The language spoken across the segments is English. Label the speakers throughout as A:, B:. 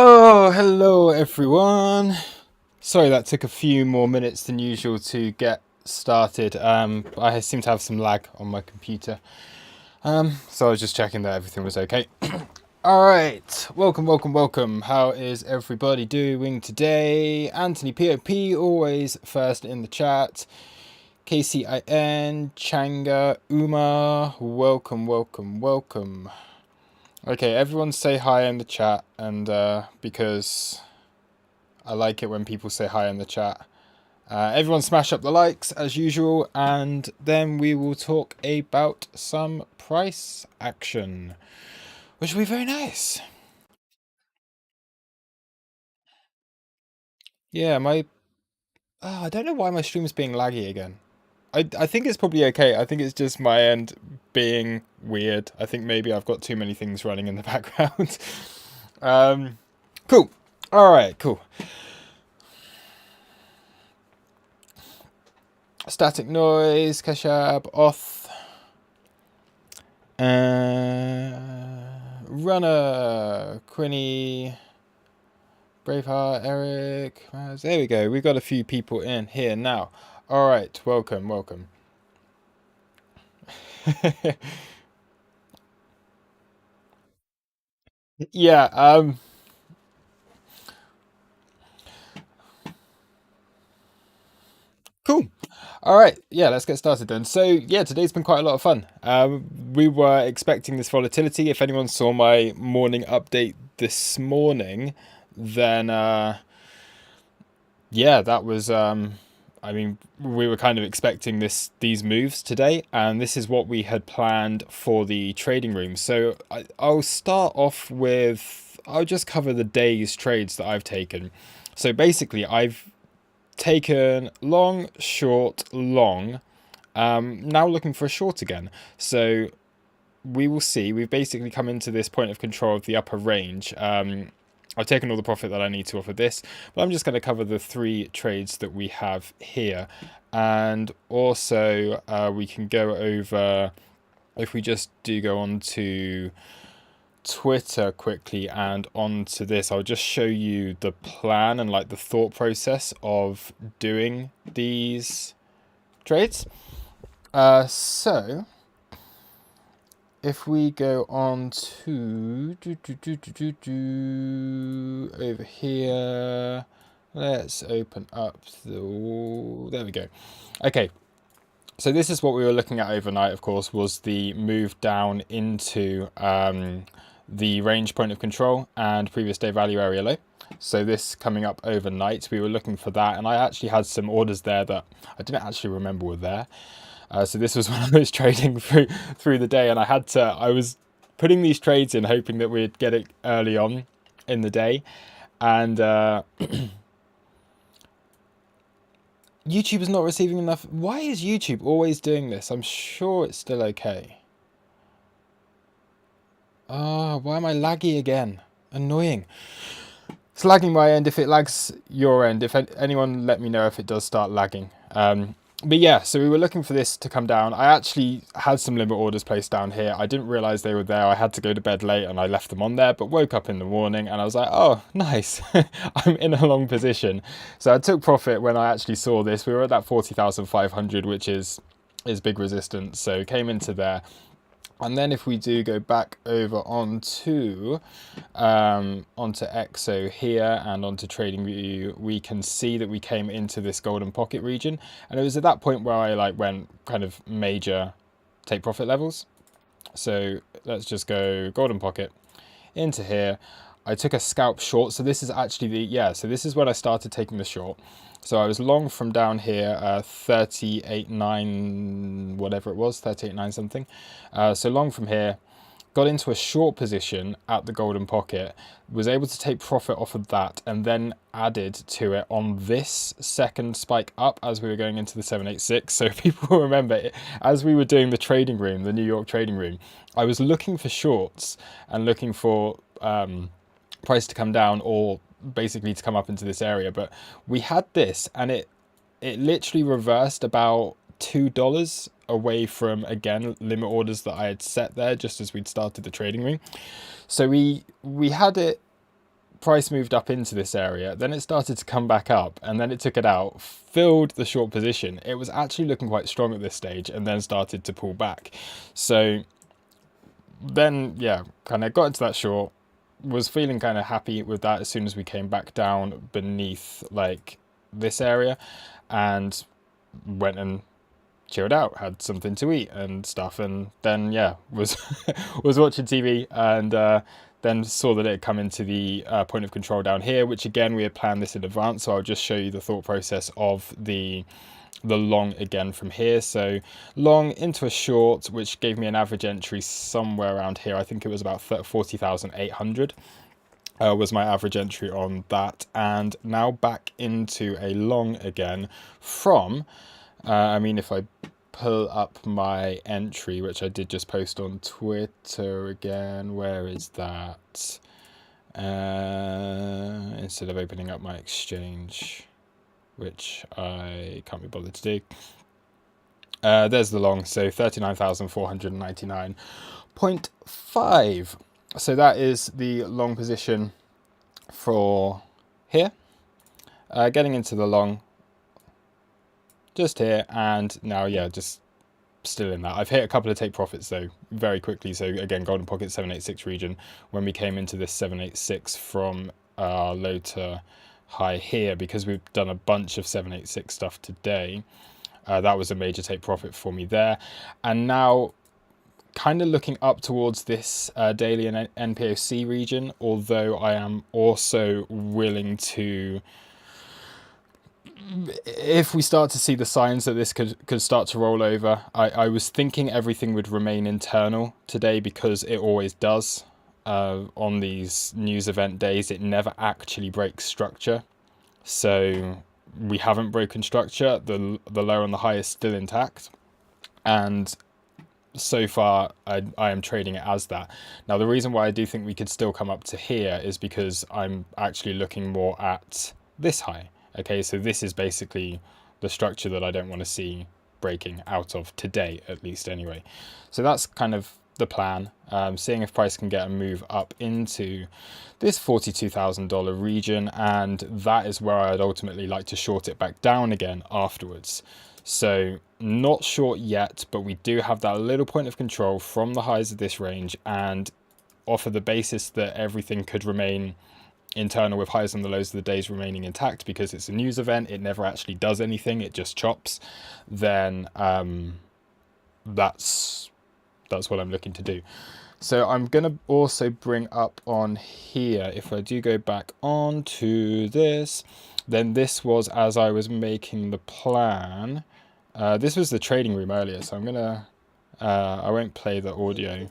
A: Oh, hello everyone. Sorry that took a few more minutes than usual to get started. I seem to have some lag on my computer. So I was just checking that everything was okay. All right, welcome. How is everybody doing today? Anthony POP, always first in the chat. KCIN, Changa, Uma, welcome. Okay, everyone say hi in the chat, and because I like it when people say hi in the chat. Everyone smash up the likes as usual, and then we will talk about some price action, which will be very nice. Yeah, I don't know why my stream's being laggy again. I think it's probably okay. I think it's just my end being weird. I think maybe I've got too many things running in the background. Cool. All right, cool. Static noise, Kashab, Oth, Runner, Quinny, Braveheart, Eric. There we go. We've got a few people in here now. All right, welcome. Yeah. Cool. All right, yeah, let's get started then. So, yeah, today's been quite a lot of fun. We were expecting this volatility. If anyone saw my morning update this morning, then yeah, that was. I mean, we were kind of expecting these moves today, and this is what we had planned for the trading room. So I'll start off with. I'll just cover the day's trades that I've taken. So basically, I've taken long, short, long. Now looking for a short again. So we will see. We've basically come into this point of control of the upper range. I've taken all the profit that I need to off of this, but I'm just going to cover the three trades that we have here. And also we can go over, if we just do go on to Twitter quickly and onto this, I'll just show you the plan and like the thought process of doing these trades. So if we go on to over here, let's open up there we go. Okay, so this is what we were looking at overnight, of course, was the move down into the range point of control and previous day value area low. So this coming up overnight, we were looking for that, and I actually had some orders there that I didn't actually remember were there. So this was when I was trading through the day, and I was putting these trades in hoping that we'd get it early on in the day, and YouTube is not receiving enough. Why is YouTube always doing this? I'm sure it's still okay. Why am I laggy again? Annoying. It's lagging my end. If it lags your end, if anyone let me know if it does start lagging. But yeah, so we were looking for this to come down. I actually had some limit orders placed down here. I didn't realize they were there. I had to go to bed late and I left them on there, but woke up in the morning and I was like, oh, nice. I'm in a long position. So I took profit when I actually saw this. We were at that 40,500, which is big resistance. So came into there. And then if we do go back over onto EXO here and onto TradingView, we can see that we came into this golden pocket region, and it was at that point where I went kind of major take profit levels. So let's just go golden pocket into here. I took a scalp short, so this is actually so this is when I started taking the short. So I was long from down here, 38.9, whatever it was, 38.9 something. So long from here, got into a short position at the golden pocket, was able to take profit off of that, and then added to it on this second spike up as we were going into the 786. So people remember, as we were doing the trading room, the New York trading room, I was looking for shorts and looking for price to come down or basically to come up into this area, but we had this and it literally reversed about $2 away from, again, limit orders that I had set there just as we'd started the trading room. So we had it price moved up into this area, then it started to come back up, and then it took it out, filled the short position. It was actually looking quite strong at this stage, and then started to pull back. So then, yeah, kind of got into that short, was feeling kind of happy with that as soon as we came back down beneath like this area, and went and chilled out, had something to eat and stuff, and then yeah, was was watching TV, and then saw that it had come into the point of control down here, which again we had planned this in advance, so I'll just show you the thought process of the long again from here. So long into a short, which gave me an average entry somewhere around here. I think it was about 40,800 was my average entry on that, and now back into a long again from I mean, if I pull up my entry, which I did just post on Twitter again, where is that? Instead of opening up my exchange, which I can't be bothered to do. There's the long, so 39,499.5. So that is the long position for here. Getting into the long just here, and now yeah, just still in that. I've hit a couple of take profits though very quickly. So again, golden pocket 786 region, when we came into this 786 from low to high here, because we've done a bunch of 786 stuff today. That was a major take profit for me there, and now kind of looking up towards this daily and NPOC region, although I am also willing to, if we start to see the signs that this could start to roll over, I was thinking everything would remain internal today, because it always does. On these news event days, it never actually breaks structure. So we haven't broken structure. The low and the high is still intact. And so far, I am trading it as that. Now, the reason why I do think we could still come up to here is because I'm actually looking more at this high. Okay, so this is basically the structure that I don't want to see breaking out of today, at least anyway. So that's kind of the plan, seeing if price can get a move up into this $42,000 region, and that is where I'd ultimately like to short it back down again afterwards. So not short yet, but we do have that little point of control from the highs of this range, and off of the basis that everything could remain internal with highs and the lows of the days remaining intact, because it's a news event, it never actually does anything, it just chops, then that's what I'm looking to do. So I'm going to also bring up on here, if I do go back on to this, then this was as I was making the plan. This was the trading room earlier, so I'm going to, I won't play the audio,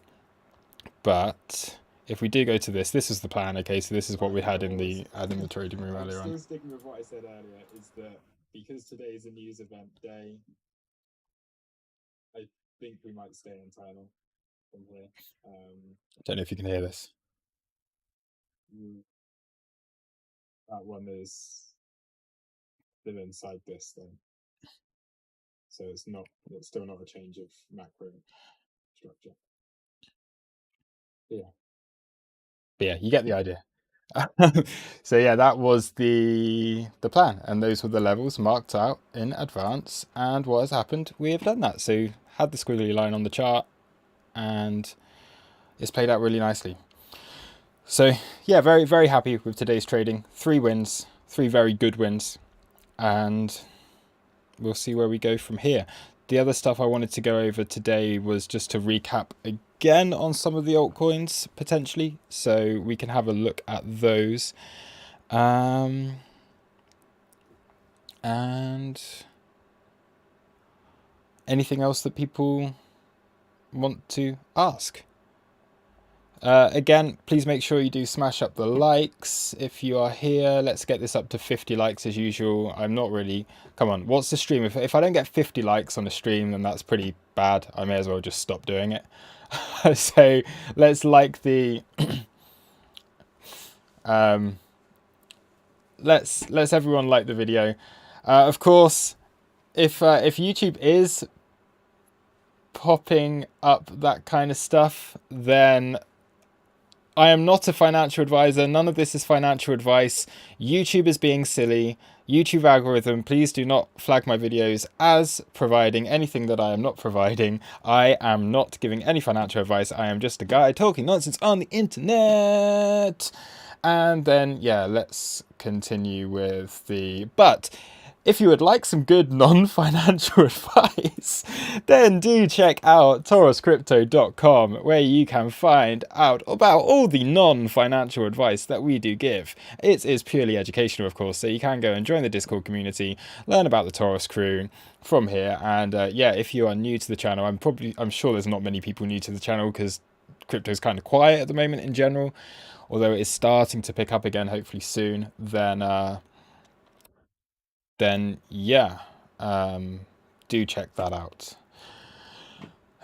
A: but if we do go to this, this is the plan. Okay, so this is what we had in the trading room earlier on. Still sticking with what I said earlier, is that because today is a news event day, I think we might stay internal from here. I don't know if you can hear this. That one is still inside this thing, so it's still not a change of macro structure. Yeah. But yeah, you get the idea. So yeah, that was the plan, and those were the levels marked out in advance, and what has happened, we have done that. So had the squiggly line on the chart, and it's played out really nicely. So yeah, very, very happy with today's trading. 3 wins, 3 very good wins, and we'll see where we go from here. The other stuff I wanted to go over today was just to recap again on some of the altcoins potentially, so we can have a look at those. And anything else that people want to ask? Again, please make sure you do smash up the likes if you are here. Let's get this up to 50 likes as usual. I'm not really, come on, what's the stream? If I don't get 50 likes on the stream, then that's pretty bad. I may as well just stop doing it. So let's like the let's everyone like the video. Of course, if YouTube is popping up that kind of stuff, then I am not a financial advisor. None of this is financial advice. YouTube is being silly. YouTube algorithm, please do not flag my videos as providing anything that I am not providing. I am not giving any financial advice. I am just a guy talking nonsense on the internet. And then, yeah, let's continue with the... But if you would like some good non-financial advice, then do check out tauruscrypto.com, where you can find out about all the non-financial advice that we do give. It is purely educational, of course, so you can go and join the Discord community, learn about the Taurus crew from here. And yeah, if you are new to the channel, I'm sure there's not many people new to the channel because crypto is kind of quiet at the moment in general, although it is starting to pick up again, hopefully soon. Then yeah, do check that out.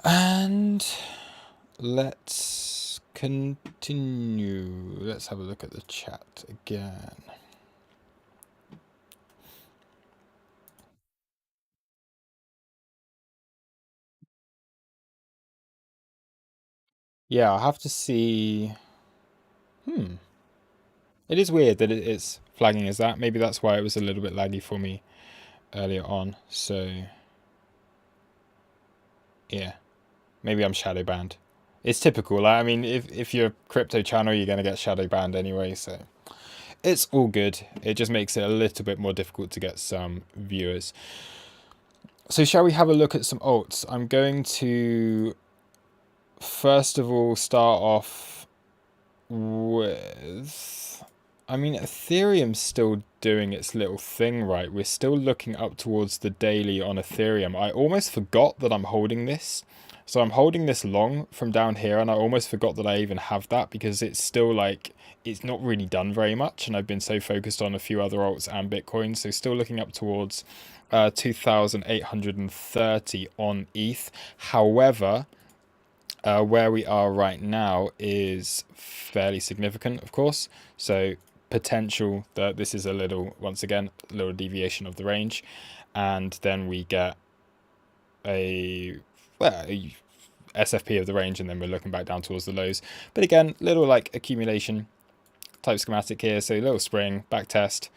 A: And let's continue. Let's have a look at the chat again. Yeah, I'll have to see. It is weird that it's flagging as that. Maybe that's why it was a little bit laggy for me earlier on. So yeah, maybe I'm shadow banned. It's typical. Like, I mean, if you're a crypto channel, you're going to get shadow banned anyway, so it's all good. It just makes it a little bit more difficult to get some viewers. So shall we have a look at some alts? I'm going to first of all start off with... I mean, Ethereum's still doing its little thing, right? We're still looking up towards the daily on Ethereum. I almost forgot that I'm holding this. So I'm holding this long from down here, and I almost forgot that I even have that because it's still like, it's not really done very much, and I've been so focused on a few other alts and Bitcoin. So still looking up towards 2,830 on ETH. However, where we are right now is fairly significant, of course. So potential that this is a little, once again, a little deviation of the range, and then we get a SFP of the range, and then we're looking back down towards the lows. But again, little like accumulation type schematic here. So a little spring back test.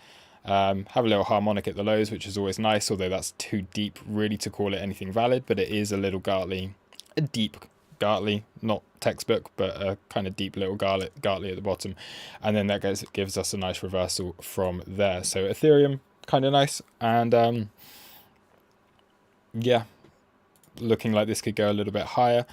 A: Have a little harmonic at the lows, which is always nice, although that's too deep really to call it anything valid, but it is a little Gartley, a deep Gartley, not textbook, but a kind of deep little Gartley at the bottom. And then that gives us a nice reversal from there. So Ethereum, kind of nice. And yeah, looking like this could go a little bit higher.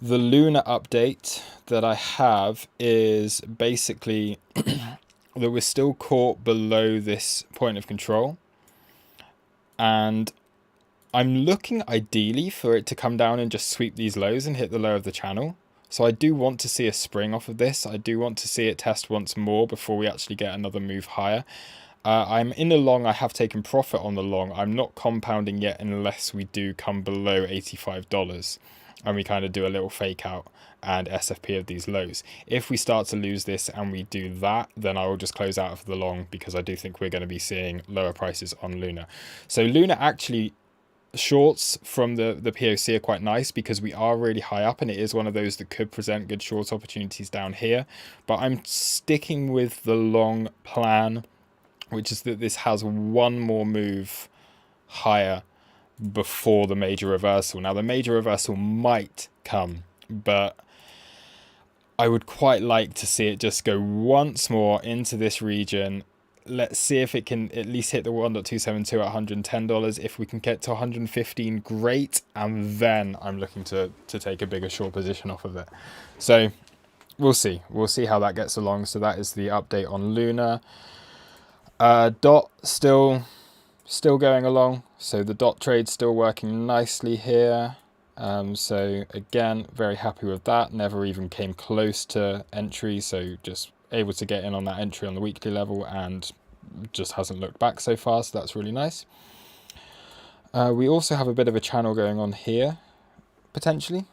A: The Luna update that I have is basically that we're still caught below this point of control, and I'm looking ideally for it to come down and just sweep these lows and hit the low of the channel. So I do want to see a spring off of this. I do want to see it test once more before we actually get another move higher. I'm in the long. I have taken profit on the long. I'm not compounding yet unless we do come below $85 and we kind of do a little fake out and SFP of these lows. If we start to lose this and we do that, then I will just close out of the long because I do think we're going to be seeing lower prices on Luna. So Luna actually, shorts from the POC are quite nice because we are really high up, and it is one of those that could present good short opportunities down here. But I'm sticking with the long plan, which is that this has one more move higher before the major reversal. Now, the major reversal might come, but I would quite like to see it just go once more into this region. Let's see if it can at least hit the 1.272 at $110. If we can get to 115, great. And then I'm looking to take a bigger short position off of it. So we'll see. We'll see how that gets along. So that is the update on Luna. Dot still going along. So the dot trade's still working nicely here. So again, very happy with that. Never even came close to entry. So just able to get in on that entry on the weekly level and just hasn't looked back so far. So that's really nice. We also have a bit of a channel going on here, potentially.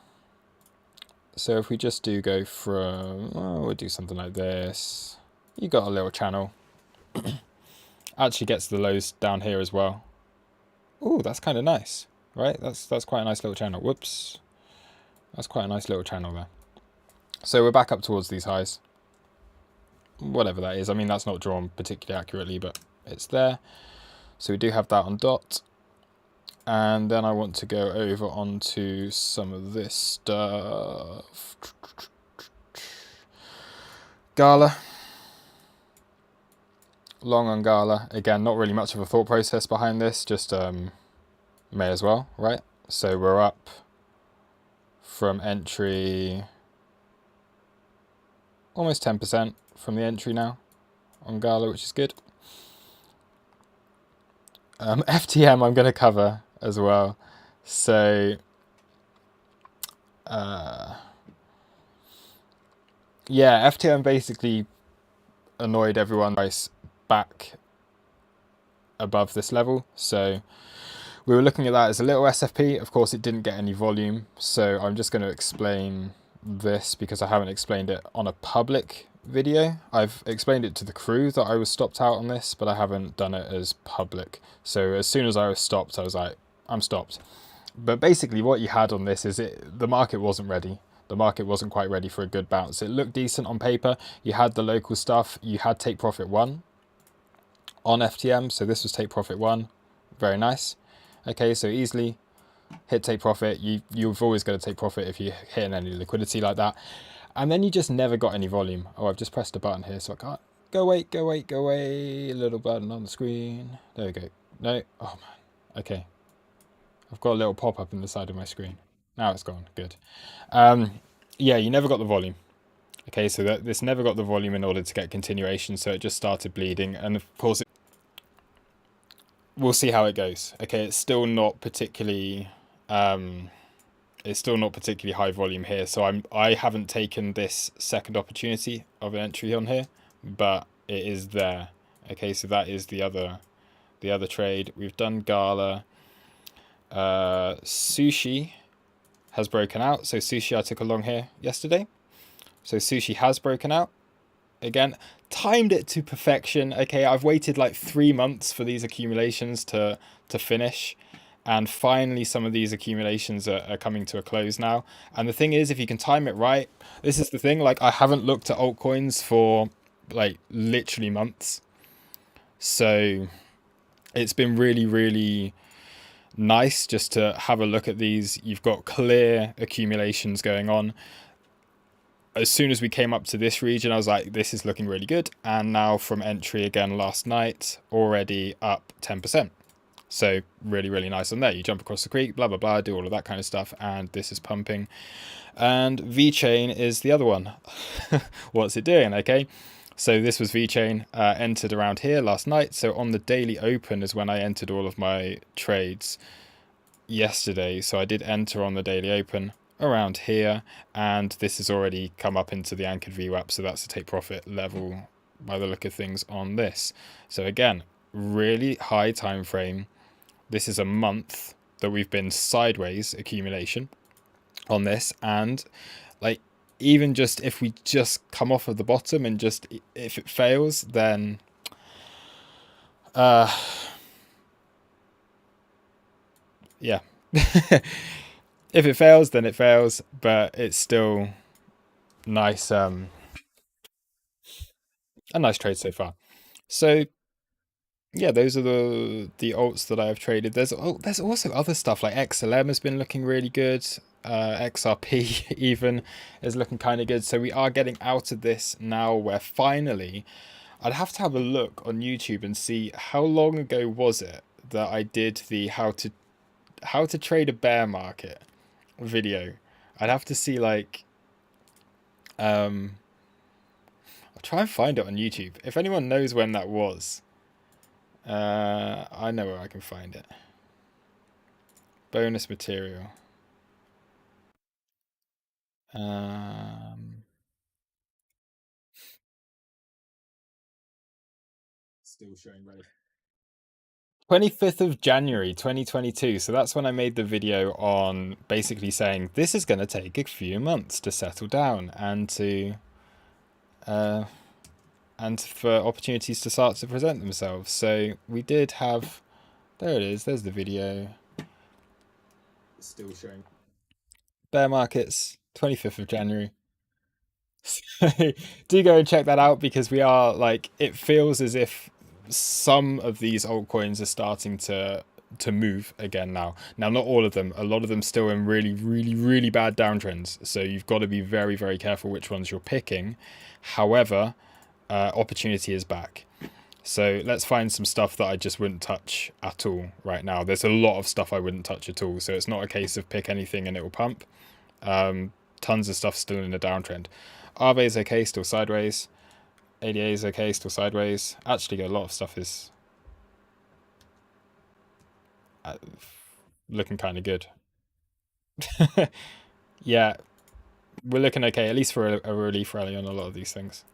A: So if we just do go from, we'll do something like this. You got a little channel. Actually gets the lows down here as well. Ooh, that's kind of nice, right? That's quite a nice little channel. Whoops. That's quite a nice little channel there. So we're back up towards these highs, whatever that is. I mean, that's not drawn particularly accurately, but it's there. So we do have that on dot. And then I want to go over onto some of this stuff. Gala. Long on Gala. Again, not really much of a thought process behind this, just may as well, right? So we're up from entry almost 10% from the entry now on Gala, which is good. FTM I'm going to cover as well. So yeah, FTM basically annoyed everyone price back above this level. So we were looking at that as a little SFP. Of course, it didn't get any volume. So I'm just going to explain this because I haven't explained it on a public video. I've explained it to the crew that I was stopped out on this, but I haven't done it as public. So as soon as I was stopped, I was like, I'm stopped. But basically what you had on this is the market wasn't ready. The market wasn't quite ready for a good bounce. It looked decent on paper. You had the local stuff. You had take profit 1 on FTM. So this was take profit 1. Very nice. Okay, so easily hit take profit. You've always got to take profit if you're hitting any liquidity like that. And then you just never got any volume. Oh, I've just pressed a button here, so I can't. Go away. Little button on the screen. There we go. No. Oh, man. Okay. I've got a little pop-up in the side of my screen. Now it's gone. Good. Yeah, you never got the volume. Okay, so this never got the volume in order to get continuation, so it just started bleeding. And of course, we'll see how it goes. Okay, it's still not particularly... it's still not particularly high volume here, so I haven't taken this second opportunity of an entry on here, but it is there. Okay, so that is the other trade. We've done Gala. Sushi has broken out. So Sushi I took a long here yesterday. So Sushi has broken out. Again, timed it to perfection. Okay, I've waited like 3 months for these accumulations to finish. And finally, some of these accumulations are coming to a close now. And the thing is, if you can time it right, this is the thing. Like, I haven't looked at altcoins for like literally months. So it's been really, really nice just to have a look at these. You've got clear accumulations going on. As soon as we came up to this region, I was like, this is looking really good. And now from entry again last night, already up 10%. So really, really nice on there. You jump across the creek, blah, blah, blah, do all of that kind of stuff. And this is pumping. And VeChain is the other one. What's it doing? Okay. So this was VeChain, entered around here last night. So on the daily open is when I entered all of my trades yesterday. So I did enter on the daily open around here. And this has already come up into the anchored VWAP. So that's the take profit level by the look of things on this. So again, really high time frame. This is a month that we've been sideways accumulation on this. And like, even just if we just come off of the bottom and just if it fails, then yeah. If it fails, then it fails, but it's still nice. A nice trade so far. So yeah, those are the alts that I have traded. There's also other stuff like XLM has been looking really good. XRP even is looking kind of good. So we are getting out of this now where finally I'd have to have a look on YouTube and see how long ago was it that I did the how to trade a bear market video. I'd have to see like I'll try and find it on YouTube. If anyone knows when that was, I know where I can find it. Bonus material. Still showing ready. 25th of January 2022. So that's when I made the video on basically saying this is going to take a few months to settle down and for opportunities to start to present themselves. So we did have, there it is, there's the video. Still showing. Bear markets, 25th of January. Do go and check that out because we are like it feels as if some of these altcoins are starting to move again now. Now not all of them. A lot of them still in really really really bad downtrends. So you've got to be very very careful which ones you're picking. However, opportunity is back. So let's find some stuff that I just wouldn't touch at all right now. There's a lot of stuff I wouldn't touch at all. So it's not a case of pick anything and it will pump. Tons of stuff still in a downtrend. Aave is okay, still sideways. ADA is okay, still sideways. Actually, a lot of stuff is uh, looking kind of good. Yeah, we're looking okay, at least for a relief rally on a lot of these things.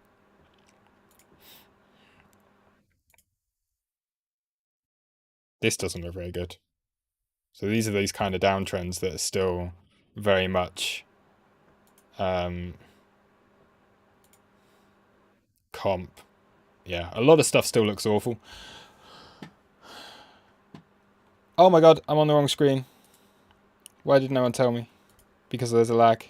A: This doesn't look very good. So these are these kind of downtrends that are still very much um, comp. Yeah, a lot of stuff still looks awful. Oh my god, I'm on the wrong screen. Why did no one tell me? Because there's a lag.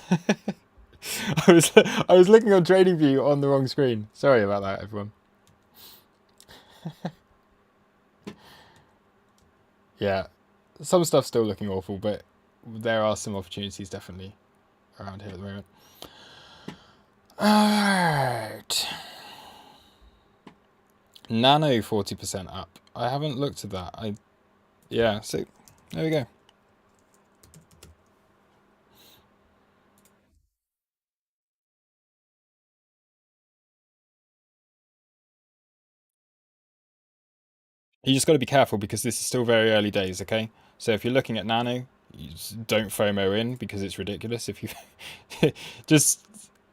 A: I was looking on TradingView on the wrong screen. Sorry about that, everyone. Yeah, some stuff's still looking awful, but there are some opportunities definitely around here at the moment. Alright. Nano 40% up. I haven't looked at that. Yeah, so there we go. You just got to be careful because this is still very early days, okay? So if you're looking at Nano, you just don't FOMO in because it's ridiculous. If you just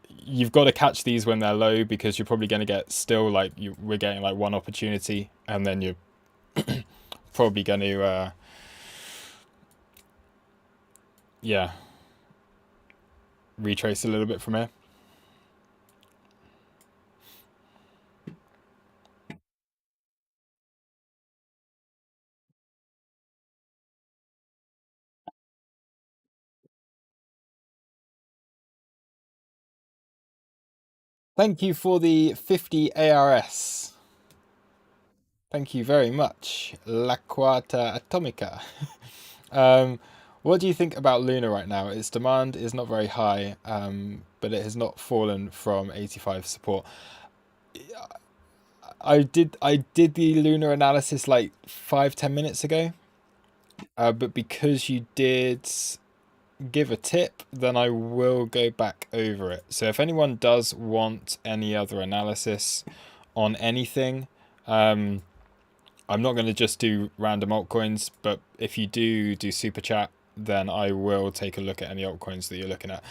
A: you've got to catch these when they're low because you're probably going to get still like we're getting like one opportunity and then you're probably going to yeah retrace a little bit from here. Thank you for the 50 ARS. Thank you very much, La Quarta Atomica. Um, what do you think about Luna right now? Its demand is not very high, but it has not fallen from 85 support. I did the Luna analysis like 5-10 minutes ago, but because you did give a tip, then I will go back over it. So if anyone does want any other analysis on anything, I'm not going to just do random altcoins, but if you do super chat, then I will take a look at any altcoins that you're looking at,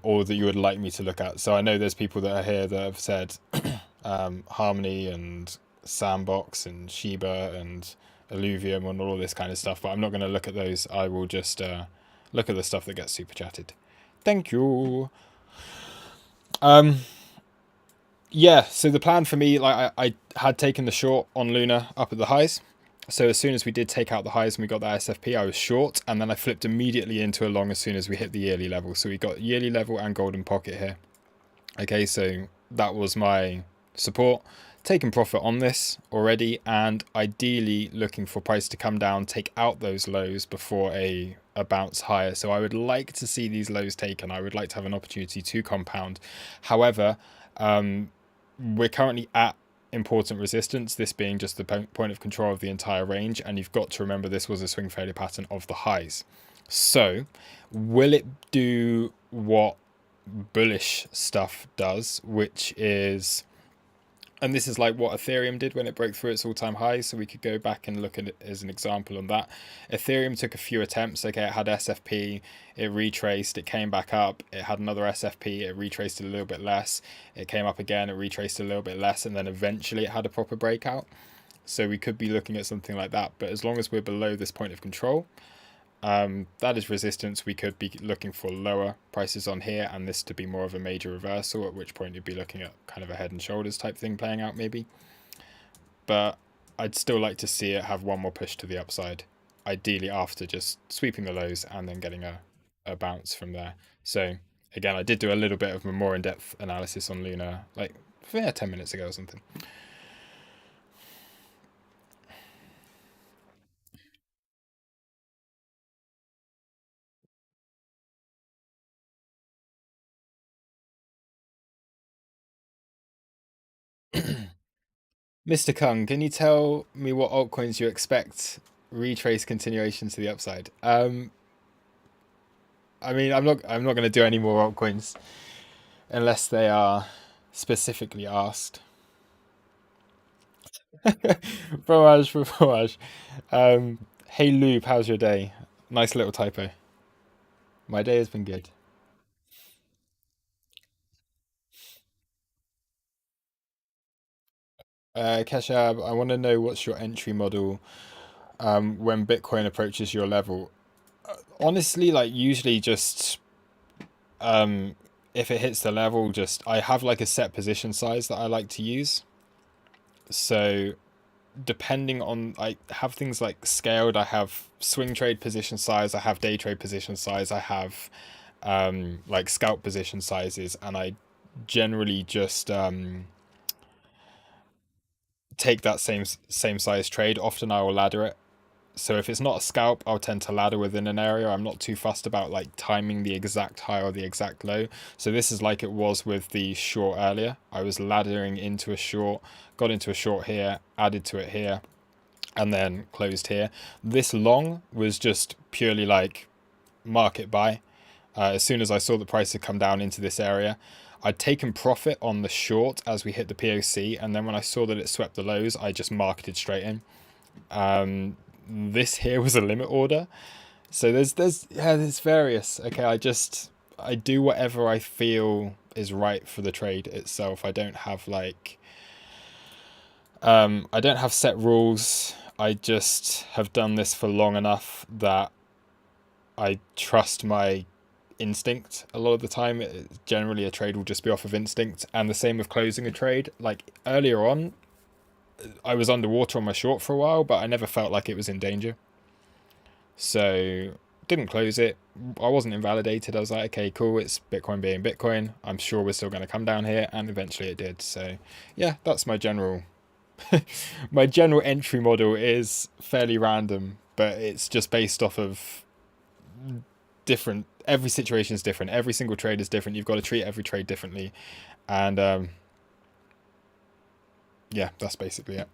A: or that you would like me to look at. So I know there's people that are here that have said Harmony and Sandbox and Shiba and Illuvium and all this kind of stuff, but I'm not going to look at those. I will just look at the stuff that gets super chatted. Thank you. Um, yeah, so the plan for me, like I had taken the short on Luna up at the highs. So as soon as we did take out the highs and we got that SFP, I was short, and then I flipped immediately into a long as soon as we hit the yearly level. So we got yearly level and golden pocket here. Okay, so that was my support. Taking profit on this already, and ideally looking for price to come down, take out those lows before a bounce higher. So I would like to see these lows taken. I would like to have an opportunity to compound. However, we're currently at important resistance, this being just the point of control of the entire range, and you've got to remember this was a swing failure pattern of the highs. So will it do what bullish stuff does, which is, and this is like what Ethereum did when it broke through its all-time highs, so we could go back and look at it as an example on that. Ethereum took a few attempts. Okay, it had SFP, it retraced, it came back up, it had another SFP, it retraced a little bit less, it came up again, it retraced a little bit less, and then eventually it had a proper breakout. So we could be looking at something like that, but as long as we're below this point of control, that is resistance. We could be looking for lower prices on here and this to be more of a major reversal, at which point you'd be looking at kind of a head and shoulders type thing playing out maybe. But I'd still like to see it have one more push to the upside, ideally after just sweeping the lows and then getting a bounce from there. So Again, I did do a little bit of a more in-depth analysis on Luna, like, yeah, 10 minutes ago or something. Mr. Kung, can you tell me what altcoins you expect retrace continuation to the upside? I mean, I'm not going to do any more altcoins unless they are specifically asked. Barrage for barrage. Hey Lube, how's your day? Nice little typo. My day has been good. Keshab, I want to know what's your entry model when Bitcoin approaches your level. Honestly, like usually just um, if it hits the level, just I have like a set position size that I like to use. So depending on, I have things like scaled, I have swing trade position size, I have day trade position size, I have like scalp position sizes, and I generally just take that same size trade. Often I will ladder it. So if it's not a scalp, I'll tend to ladder within an area. I'm not too fussed about like timing the exact high or the exact low. So this is like it was with the short earlier. I was laddering into a short, got into a short here, added to it here, and then closed here. This long was just purely like market buy. As soon as I saw the price had come down into this area, I'd taken profit on the short as we hit the POC, and then when I saw that it swept the lows, I just marketed straight in. This here was a limit order, so there's various. Okay, I do whatever I feel is right for the trade itself. I don't have like I don't have set rules. I just have done this for long enough that I trust my instinct a lot of the time. Generally, a trade will just be off of instinct, and the same with closing a trade. Like earlier on, I was underwater on my short for a while, but I never felt like it was in danger. So didn't close it. I wasn't invalidated. I was like, okay, cool. It's Bitcoin being Bitcoin. I'm sure we're still going to come down here, and eventually it did. So yeah, that's my general. My general entry model is fairly random, but it's just based off of different. Every situation is different. Every single trade is different. You've got to treat every trade differently, and yeah, that's basically it.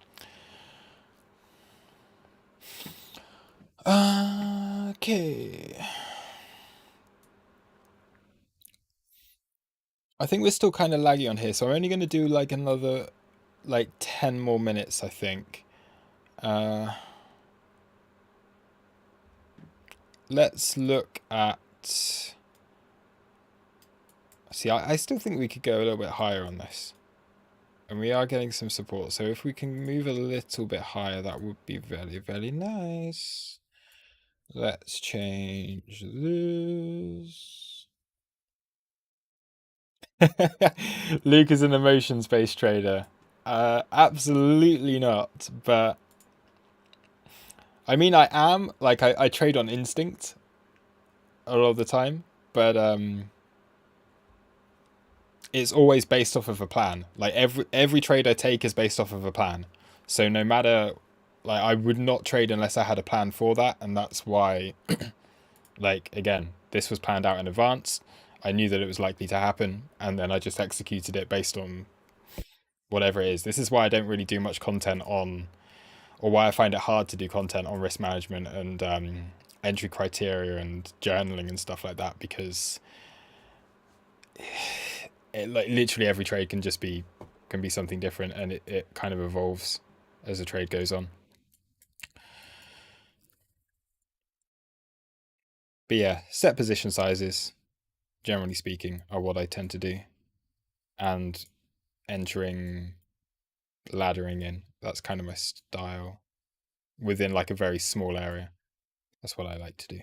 A: Okay. I think we're still kind of laggy on here, so I'm only going to do like another like 10 more minutes, I think. Uh, let's look at. See, I still think we could go a little bit higher on this. And we are getting some support, so if we can move a little bit higher, that would be very, very nice. Let's change this. Luke is an emotions-based trader. Absolutely not, but I mean, I am like I trade on instinct a lot of the time, but it's always based off of a plan. Like every trade I take is based off of a plan. So no matter, like I would not trade unless I had a plan for that, and that's why, like again, this was planned out in advance. I knew that it was likely to happen, and then I just executed it based on whatever it is. This is why I don't really do much content on, or why I find it hard to do content on risk management and entry criteria and journaling and stuff like that, because like literally every trade can be something different, and it kind of evolves as the trade goes on. But yeah, set position sizes, generally speaking, are what I tend to do, and entering, laddering in. That's kind of my style within like a very small area. That's what I like to do.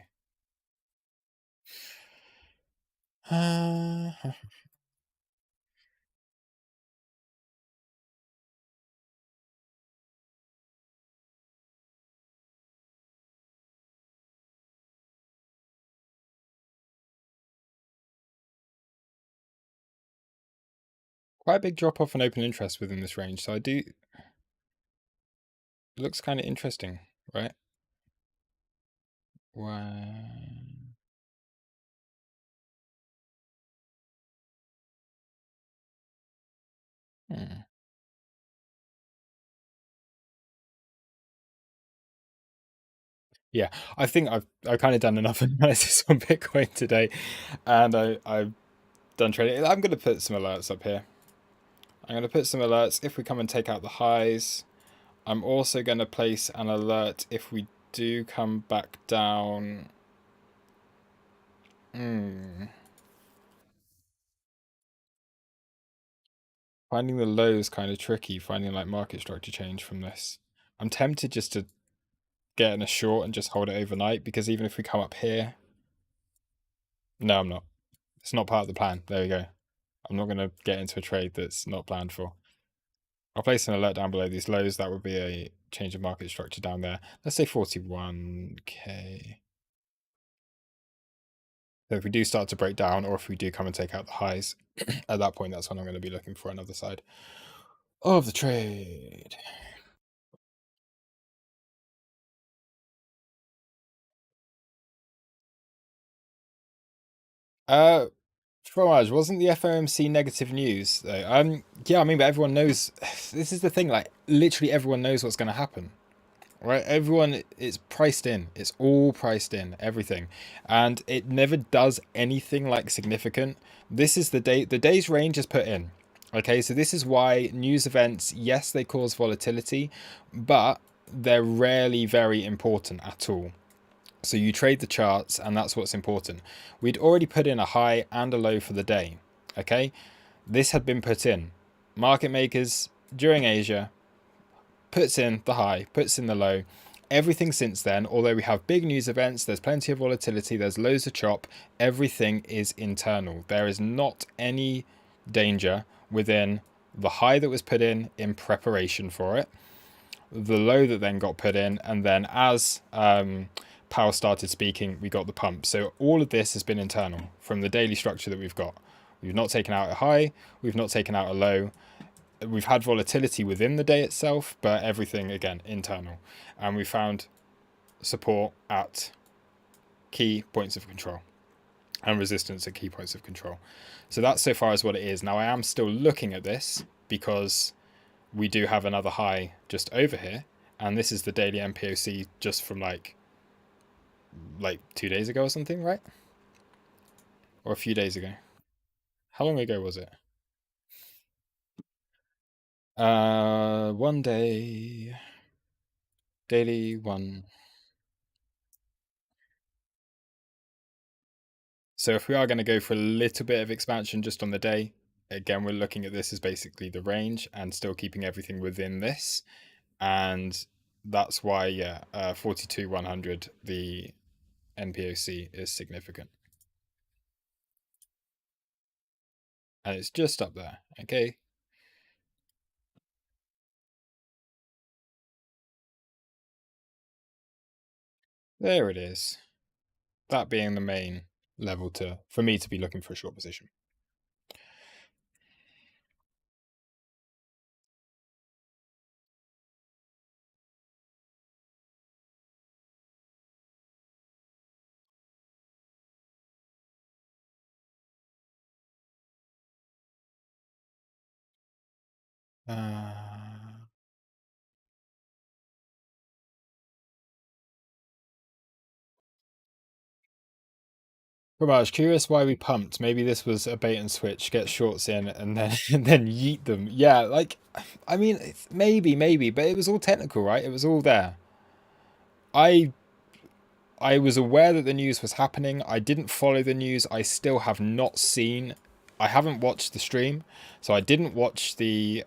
A: quite a big drop off in open interest within this range. So I do, it looks kind of interesting, right? Wow. Hmm. Yeah, I think I've kind of done enough analysis on Bitcoin today, and I've done trading. I'm going to put some alerts up here. I'm going to put some alerts if we come and take out the highs. I'm also going to place an alert if we do come back down. Finding the lows kind of tricky, finding like market structure change from this. I'm tempted just to get in a short and just hold it overnight, because even if we come up here, no, I'm not. It's not part of the plan. There we go. I'm not going to get into a trade that's not planned for. I'll place an alert down below these lows. That would be a change of market structure down there. Let's say 41k. So if we do start to break down, or if we do come and take out the highs, at that point, that's when I'm going to be looking for another side of the trade. Fromage, wasn't the FOMC negative news though? Yeah, I mean, but everyone knows. This is the thing. Like, literally, everyone knows what's going to happen, right? Everyone, it's priced in. It's all priced in, everything, and it never does anything like significant. This is the day. The day's range is put in. Okay, so this is why news events, yes, they cause volatility, but they're rarely very important at all. So you trade the charts, and that's what's important. We'd already put in a high and a low for the day. Okay, this had been put in. Market makers during Asia puts in the high, puts in the low. Everything since then, although we have big news events, there's plenty of volatility, there's loads of chop, everything is internal. There is not any danger within the high that was put in preparation for it, the low that then got put in, and then as Powell started speaking, we got the pump. So all of this has been internal from the daily structure that we've got. We've not taken out a high, we've not taken out a low. We've had volatility within the day itself, but everything, again, internal. And we found support at key points of control and resistance at key points of control. So that's so far as what it is. Now, I am still looking at this because we do have another high just over here, and this is the daily MPOC just from like 2 days ago or something, right? Or a few days ago. How long ago was it? One day, daily one. So if we are going to go for a little bit of expansion just on the day, again, we're looking at this as basically the range and still keeping everything within this. And that's why, yeah, 42,100, the NPOC is significant. And it's just up there, okay? There it is. That being the main level for me to be looking for a short position. Uh, Well, I was curious why we pumped. Maybe this was a bait and switch, get shorts in, and then and then yeet them. Yeah, like, I mean, maybe, but it was all technical, right? It was all there. I I was aware that the news was happening. I didn't follow the news. I still have not seen. I haven't watched the stream, so I didn't watch the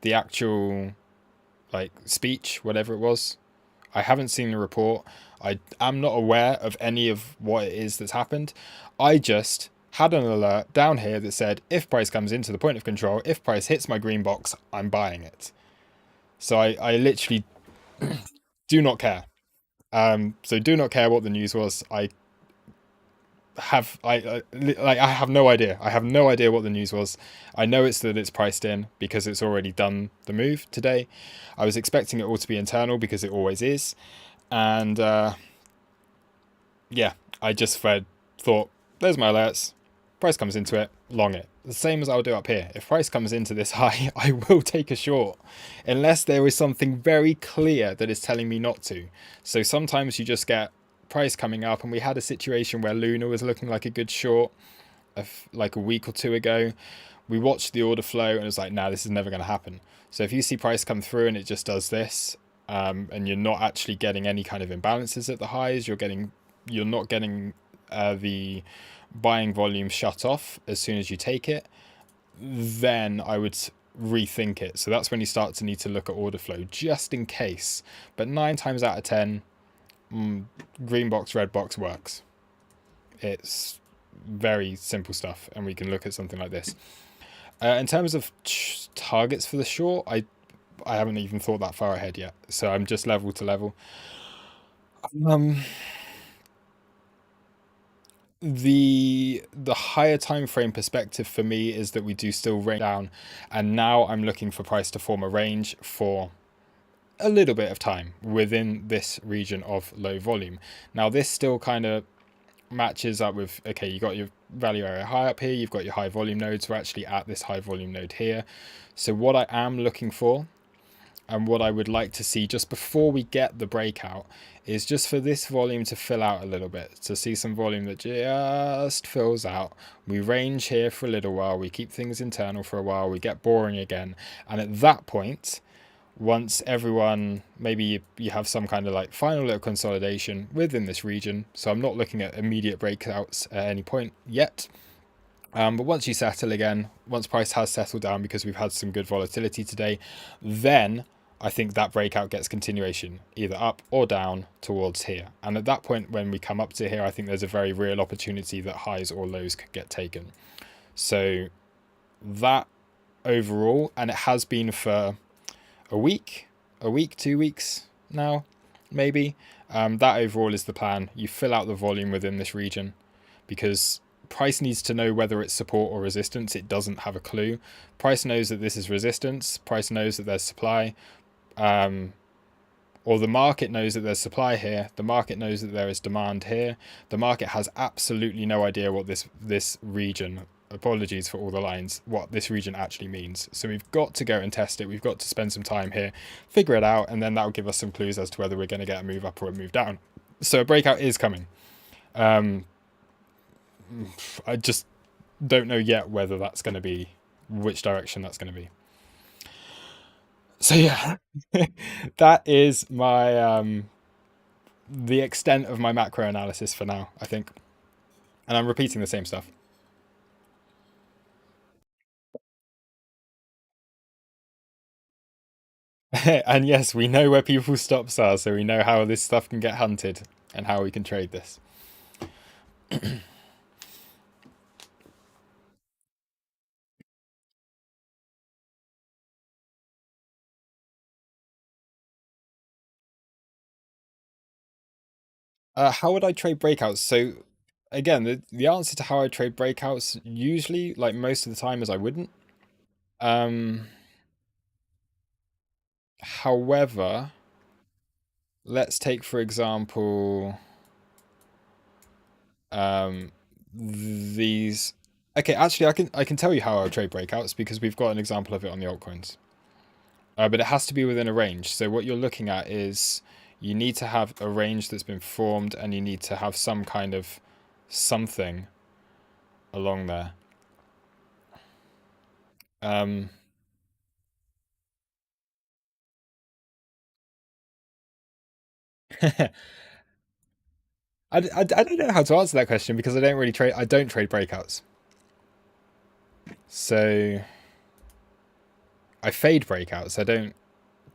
A: actual like speech, whatever it was. I haven't seen the report. I am not aware of any of what it is that's happened. I just had an alert down here that said if price comes into the point of control, if price hits my green box, I'm buying it. So I literally do not care. So do not care what the news was. I I have no idea. I have no idea what the news was. I know it's that it's priced in because it's already done the move today. I was expecting it all to be internal because it always is, and yeah, I just thought there's my alerts. Price comes into it, long it. The same as I'll do up here. If price comes into this high, I will take a short, unless there is something very clear that is telling me not to. So sometimes you just get price coming up, and we had a situation where Luna was looking like a good short, like a week or two ago. We watched the order flow, and it was like, nah, this is never going to happen. So if you see price come through and it just does this, and you're not actually getting any kind of imbalances at the highs, you're not getting the buying volume shut off as soon as you take it, then I would rethink it. So that's when you start to need to look at order flow just in case. But 9 times out of 10, green box, red box works. It's very simple stuff, and we can look at something like this. In terms of targets for the short, I haven't even thought that far ahead yet, so I'm just level to level. Um, the higher time frame perspective for me is that we do still range down, and now I'm looking for price to form a range for a little bit of time within this region of low volume. Now this still kind of matches up with, okay, you got your value area high up here, you've got your high volume nodes. We're actually at this high volume node here. So what I am looking for, and what I would like to see just before we get the breakout, is just for this volume to fill out a little bit, to see some volume that just fills out. We range here for a little while, we keep things internal for a while, we get boring again, and at that point, once everyone, maybe you have some kind of like final little consolidation within this region. So I'm not looking at immediate breakouts at any point yet. But once you settle again, once price has settled down because we've had some good volatility today, then I think that breakout gets continuation, either up or down towards here. And at that point, when we come up to here, I think there's a very real opportunity that highs or lows could get taken. So that overall, and it has been for a week, 2 weeks now, maybe. That overall is the plan. You fill out the volume within this region because price needs to know whether it's support or resistance. It doesn't have a clue. Price knows that this is resistance. Price knows that there's supply. Or the market knows that there's supply here. The market knows that there is demand here. The market has absolutely no idea what this region, apologies for all the lines, what this region actually means. So we've got to go and test it. We've got to spend some time here, figure it out, and then that will give us some clues as to whether we're going to get a move up or a move down. So a breakout is coming. I just don't know yet whether that's going to be, which direction that's going to be. So yeah, that is my the extent of my macro analysis for now, I think. And I'm repeating the same stuff. And yes, we know where people's stops are, so we know how this stuff can get hunted and how we can trade this. How would I trade breakouts? So again, the answer to how I trade breakouts usually, like most of the time, is I wouldn't. Um, However, let's take for example um, these. Okay, actually, I can tell you how I trade breakouts because we've got an example of it on the altcoins. But it has to be within a range. So what you're looking at is you need to have a range that's been formed, and you need to have some kind of something along there. Um, I don't know how to answer that question because I don't really trade. I don't trade breakouts. So I fade breakouts. I don't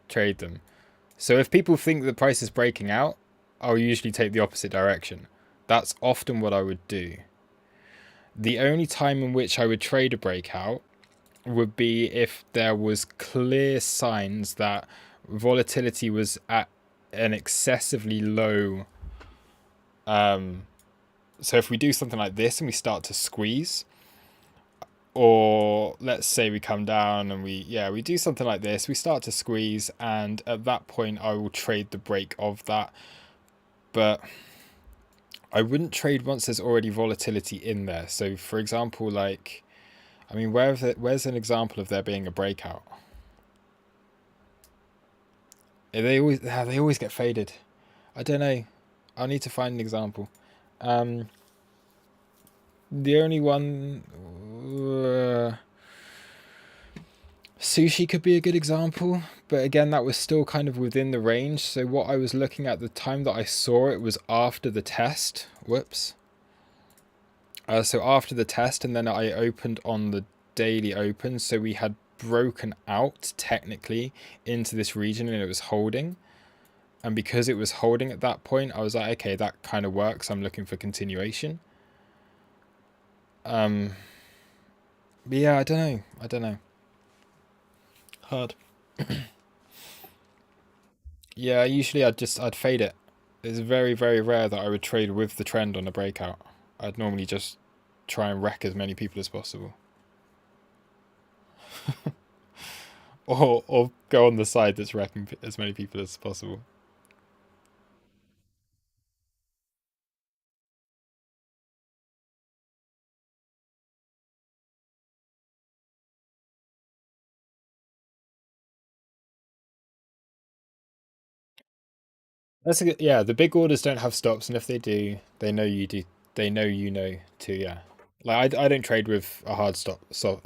A: trade them. So if people think the price is breaking out, I'll usually take the opposite direction. That's often what I would do. The only time in which I would trade a breakout would be if there was clear signs that volatility was at an excessively low So if we do something like this and we start to squeeze, or let's say we come down and we do something like this, we start to squeeze, and at that point I will trade the break of that. But I wouldn't trade once there's already volatility in there. So for example, like, I mean, where's an example of there being a breakout? They always get faded. I don't know. I need to find an example. Um, the only one, sushi could be a good example, but again, that was still kind of within the range. So what I was looking at the time that I saw it was after the test. Whoops. So after the test, and then I opened on the daily open, so we had broken out technically into this region, and it was holding. And because it was holding at that point, I was like, okay, that kind of works. I'm looking for continuation. Um, but yeah, I don't know. I don't know. Hard. Yeah, usually I'd fade it. It's very, very rare that I would trade with the trend on a breakout. I'd normally just try and wreck as many people as possible. Or go on the side that's wrecking as many people as possible. That's a good, yeah. The big orders don't have stops, and if they do, they know you do. They know you know too. Yeah, like I don't trade with a hard stop. So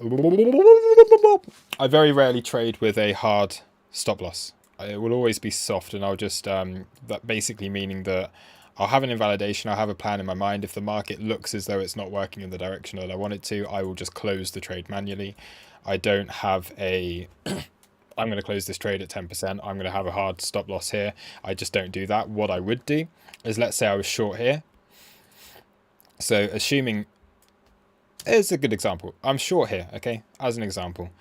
A: I very rarely trade with a hard stop loss. It will always be soft, and I'll just that basically meaning that I'll have an invalidation. I'll have a plan in my mind. If the market looks as though it's not working in the direction that I want it to, I will just close the trade manually. I don't have a I'm going to close this trade at 10%. I'm going to have a hard stop loss here. I just don't do that. What I would do is, let's say I was short here. So assuming, it's a good example. I'm short here, okay, as an example.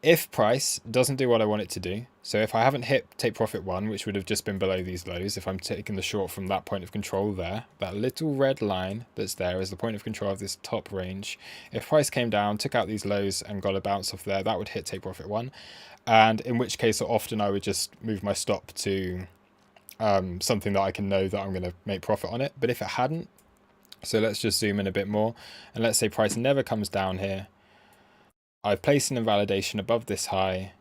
A: If price doesn't do what I want it to do, so if I haven't hit take profit one, which would have just been below these lows, if I'm taking the short from that point of control there, that little red line that's there is the point of control of this top range. If price came down, took out these lows and got a bounce off there, that would hit take profit one. And in which case often I would just move my stop to something that I can know that I'm going to make profit on it. But if it hadn't, so let's just zoom in a bit more, and let's say price never comes down here, I've placed an invalidation above this high.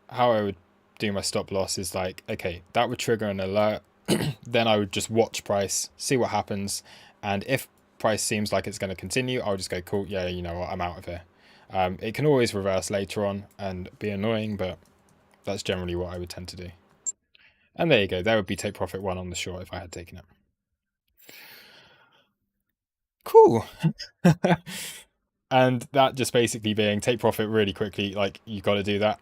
A: How I would do my stop loss is like, okay, that would trigger an alert. Then I would just watch price, see what happens, and if price seems like it's going to continue, I'll just go, cool, yeah, you know what, I'm out of here. It can always reverse later on and be annoying, but that's generally what I would tend to do. And there you go. There would be take profit one on the short if I had taken it. Cool. And that just basically being take profit really quickly. Like, you got to do that.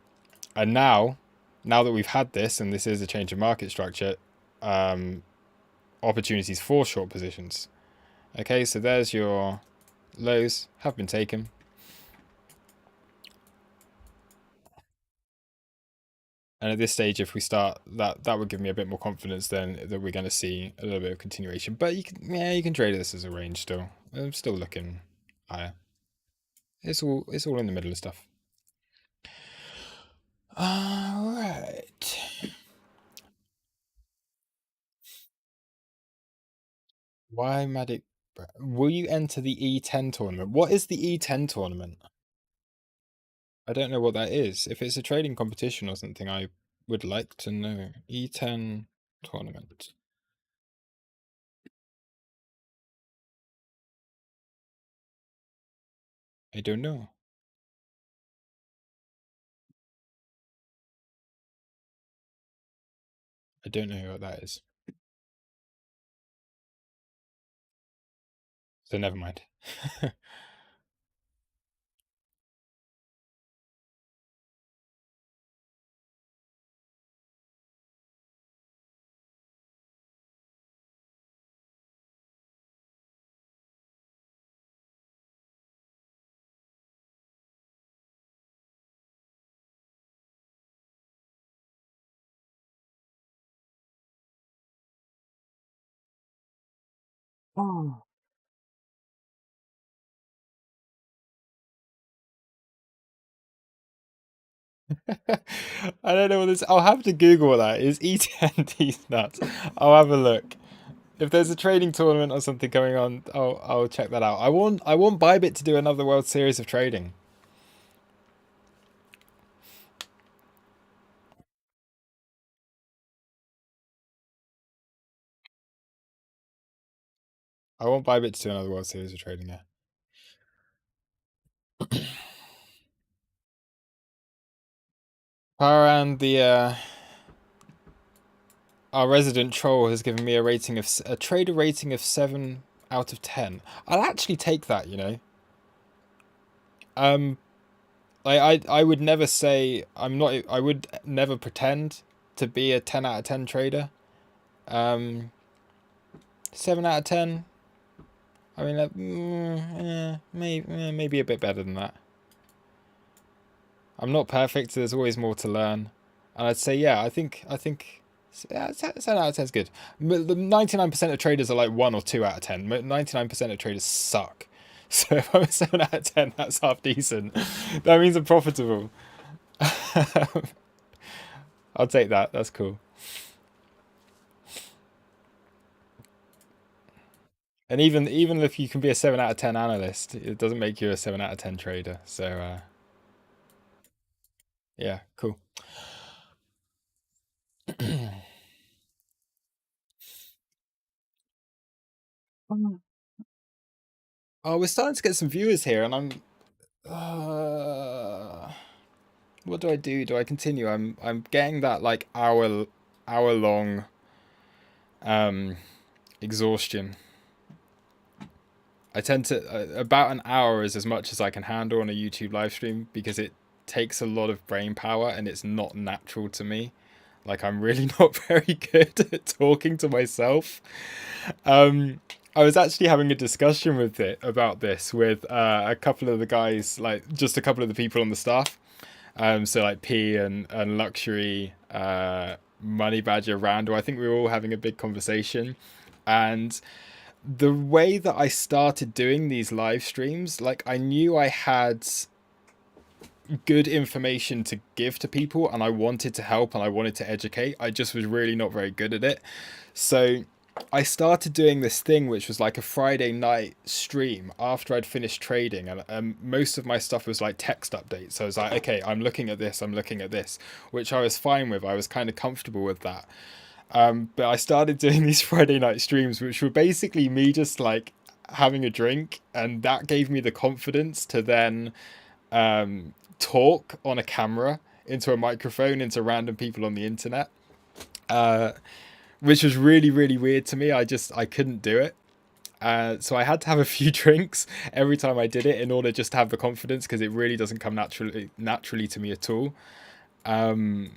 A: And now that we've had this, and this is a change of market structure, um, opportunities for short positions. Okay, so there's your lows have been taken. And at this stage, if we start that, that would give me a bit more confidence then that we're going to see a little bit of continuation. But you can trade this as a range still. I'm still looking higher. It's all in the middle of stuff. All right. Why Magic? Will you enter the E10 tournament? What is the E10 tournament? I don't know what that is. If it's a trading competition or something, I would like to know. E10 tournament. I don't know. I don't know what that is. So never mind. Oh. I don't know what this. I'll have to Google that. Is E10 these nuts? I'll have a look. If there's a trading tournament or something going on, I'll check that out. I want Bybit to do another World Series of trading. I want Bybit to do another World Series of trading. Yeah. Paran, the our resident troll has given me a trader rating of 7 out of 10. I'll actually take that. Um, I would never say I'm not. I would never pretend to be a 10 out of 10 trader. Um, 7 out of 10. I mean, like, maybe a bit better than that. I'm not perfect. So there's always more to learn, and I'd say yeah. I think yeah, 7 out of 10 is good. But the 99% of traders are like 1 or 2 out of 10. 99% of traders suck. So if I'm a 7 out of 10, that's half decent. That means I'm profitable. I'll take that. That's cool. And even if you can be a 7 out of 10 analyst, it doesn't make you a 7 out of 10 trader. So yeah, cool. Oh, we're starting to get some viewers here, and I'm. Uh, what do I do? Do I continue? I'm getting that like hour long um exhaustion. I tend to about an hour is as much as I can handle on a YouTube live stream because it takes a lot of brain power and it's not natural to me. Like I'm really not very good at talking to myself. I was actually having a discussion with it about this with a couple of the guys, like just a couple of the people on the staff. So like P and Luxury, Money Badger, Randall. I think we were all having a big conversation, and the way that I started doing these live streams, like I knew I had good information to give to people and I wanted to help and I wanted to educate. I just was really not very good at it. So I started doing this thing which was like a Friday night stream after I'd finished trading, and most of my stuff was like text updates. So I was like, okay, I'm looking at this, I'm looking at this, which I was fine with. I was kind of comfortable with that. But I started doing these Friday night streams, which were basically me just like having a drink, and that gave me the confidence to then talk on a camera into a microphone into random people on the internet, uh, which was really really weird to me. I couldn't do it. So I had to have a few drinks every time I did it in order just to have the confidence because it really doesn't come naturally to me at all. Um,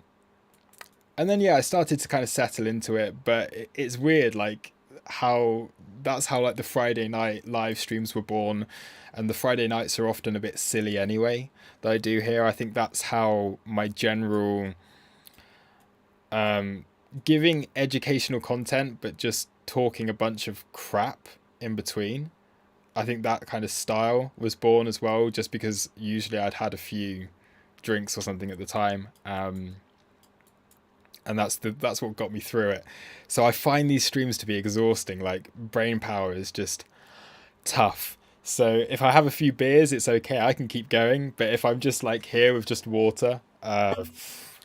A: and then yeah, I started to kind of settle into it, but it's weird like how that's how like the Friday night live streams were born, and the Friday nights are often a bit silly anyway that I do here. I think that's how my general um giving educational content but just talking a bunch of crap in between. I think that kind of style was born as well, just because usually I'd had a few drinks or something at the time. And that's what got me through it. So I find these streams to be exhausting. Like brain power is just tough. So if I have a few beers, it's okay. I can keep going. But if I'm just like here with just water,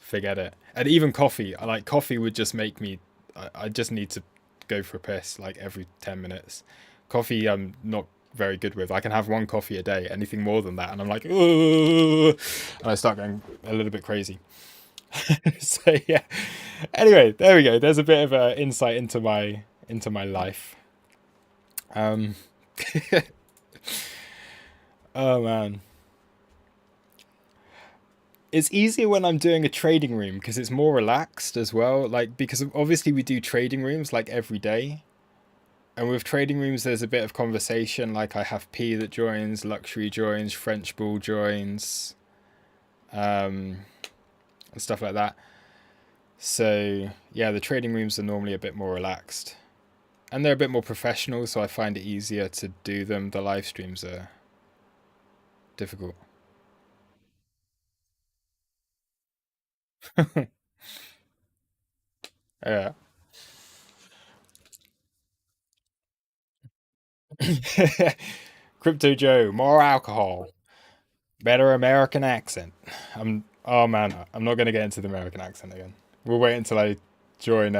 A: forget it. And even coffee, I like coffee would just make me. I just need to go for a piss like every 10 minutes. Coffee, I'm not very good with. I can have one coffee a day. Anything more than that, and I'm like, "Ugh," and I start going a little bit crazy. So yeah. Anyway, there we go. There's a bit of insight into my life. Um, oh man, it's easier when I'm doing a trading room because it's more relaxed as well. Like because obviously we do trading rooms like every day, and with trading rooms there's a bit of conversation. Like I have P that joins, Luxury joins, French Bull joins, um, and stuff like that. So yeah, the trading rooms are normally a bit more relaxed. And they're a bit more professional, so I find it easier to do them. The live streams are difficult. Yeah. Crypto Joe, more alcohol, better American accent. Oh man, I'm not gonna get into the American accent again. We'll wait until I join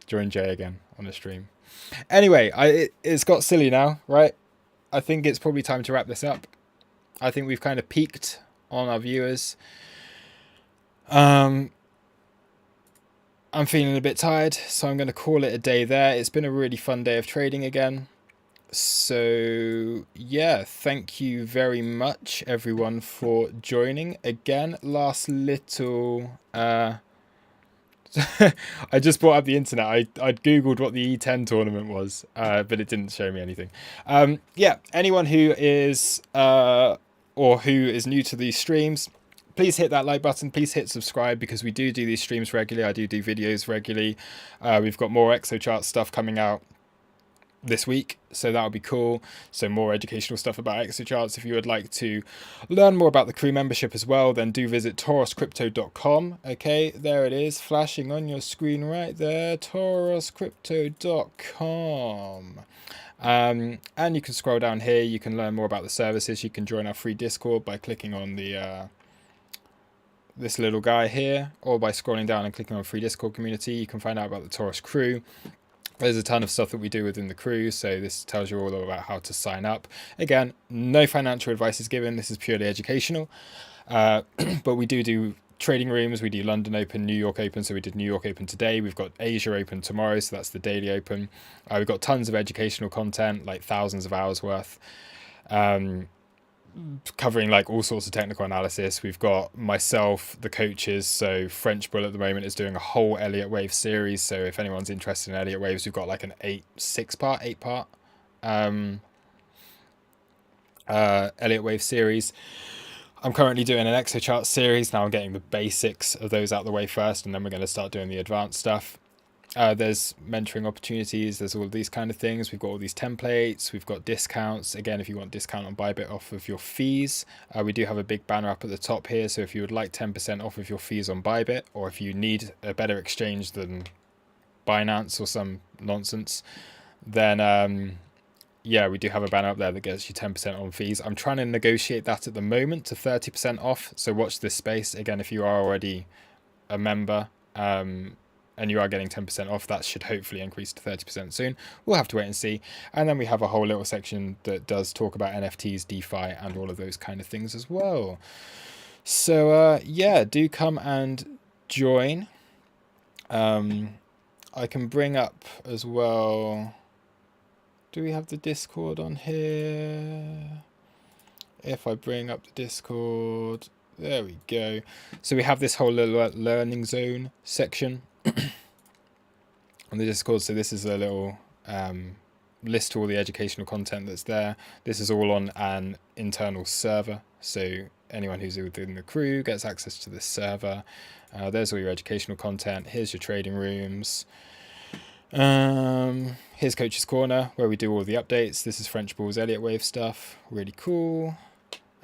A: Jay again on the stream. Anyway, it's got silly now, right? I think it's probably time to wrap this up. I think we've kind of peaked on our viewers. Um, I'm feeling a bit tired, so I'm going to call it a day there. It's been a really fun day of trading again. So, yeah, thank you very much, everyone, for joining. Again, last little. I just brought up the internet. I'd Googled what the E10 tournament was, but it didn't show me anything. Yeah, anyone who is or who is new to these streams, please hit that like button. Please hit subscribe because we do these streams regularly. I do videos regularly. We've got more ExoChart stuff coming out this week, so that would be cool. So more educational stuff about ExoCharts. If you would like to learn more about the crew membership as well, then do visit tauruscrypto.com. Okay, there it is, flashing on your screen right there, tauruscrypto.com. And you can scroll down here, you can learn more about the services. You can join our free Discord by clicking on the this little guy here, or by scrolling down and clicking on free Discord community. You can find out about the Taurus crew. There's a ton of stuff that we do within the crew, so this tells you all about how to sign up. Again, no financial advice is given. This is purely educational. But we do trading rooms. We do London Open, New York Open. So we did New York Open today. We've got Asia Open tomorrow, so that's the daily open. We've got tons of educational content, like thousands of hours worth. Covering like all sorts of technical analysis. We've got myself, the coaches. So French Bull at the moment is doing a whole Elliott Wave series. So if anyone's interested in Elliott Waves, we've got like an eight part Elliott Wave series. I'm currently doing an ExoChart series. Now I'm getting the basics of those out of the way first, and then we're going to start doing the advanced stuff. There's mentoring opportunities, there's all of these kind of things. We've got all these templates, we've got discounts. Again, if you want discount on Bybit off of your fees, we do have a big banner up at the top here. So if you would like 10% off of your fees on Bybit, or if you need a better exchange than Binance or some nonsense, then yeah, we do have a banner up there that gets you 10% on fees. I'm trying to negotiate that at the moment to 30% off. So watch this space. Again, if you are already a member, and you are getting 10% off, that should hopefully increase to 30% soon. We'll have to wait and see. And then we have a whole little section that does talk about NFTs, DeFi, and all of those kind of things as well. So yeah, do come and join. I can bring up as well. Do we have the Discord on here? If I bring up the Discord, there we go. So we have this whole little learning zone section on the Discord. So this is a little list to all the educational content that's there. This is all on an internal server, so anyone who's within the crew gets access to this server. There's all your educational content. Here's your trading rooms. Here's Coach's Corner, where we do all the updates. This is French Bull's Elliott Wave stuff, really cool.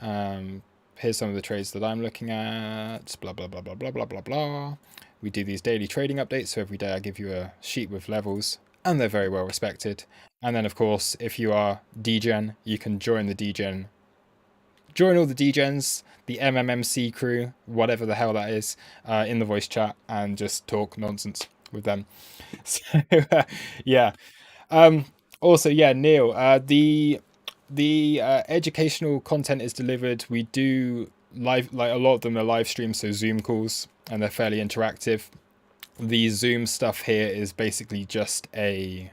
A: Here's some of the trades that I'm looking at, blah blah blah blah blah blah blah blah. We do these daily trading updates, so every day I give you a sheet with levels, and they're very well respected. And then of course, if you are DGen, you can join the DGen, join all the DGens, the MMMC crew, whatever the hell that is, in the voice chat, and just talk nonsense with them. So yeah. Also, yeah, Neil, the educational content is delivered. We do live, like a lot of them are live streams, so Zoom calls, and they're fairly interactive. The Zoom stuff here is basically just a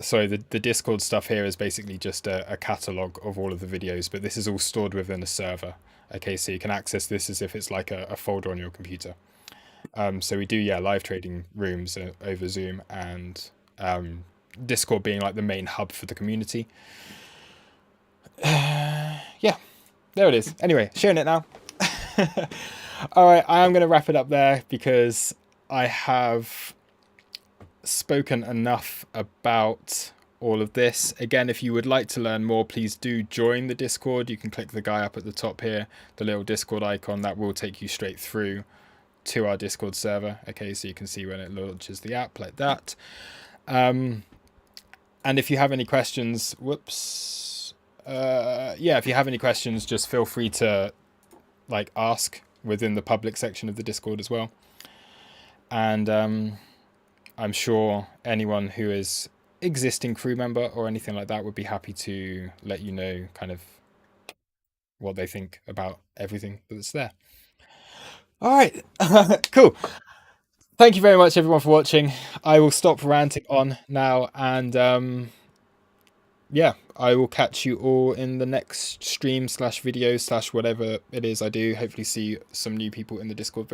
A: sorry, the Discord stuff here is basically just a catalog of all of the videos, but this is all stored within a server. Okay, so you can access this as if it's like a folder on your computer. So we do, yeah, live trading rooms over Zoom, and Discord being like the main hub for the community. Yeah, there it is. Anyway, sharing it now. All right, I am going to wrap it up there because I have spoken enough about all of this. Again, if you would like to learn more, please do join the Discord. You can click the guy up at the top here, the little Discord icon. That will take you straight through to our Discord server. Okay, so you can see when it launches the app like that. And if you have any questions, if you have any questions, just feel free to like ask within the public section of the Discord as well. And I'm sure anyone who is existing crew member or anything like that would be happy to let you know kind of what they think about everything that's there. All right, cool. Thank you very much everyone for watching. I will stop ranting on now, and yeah, I will catch you all in the next stream /video / whatever it is I do. Hopefully see some new people in the Discord.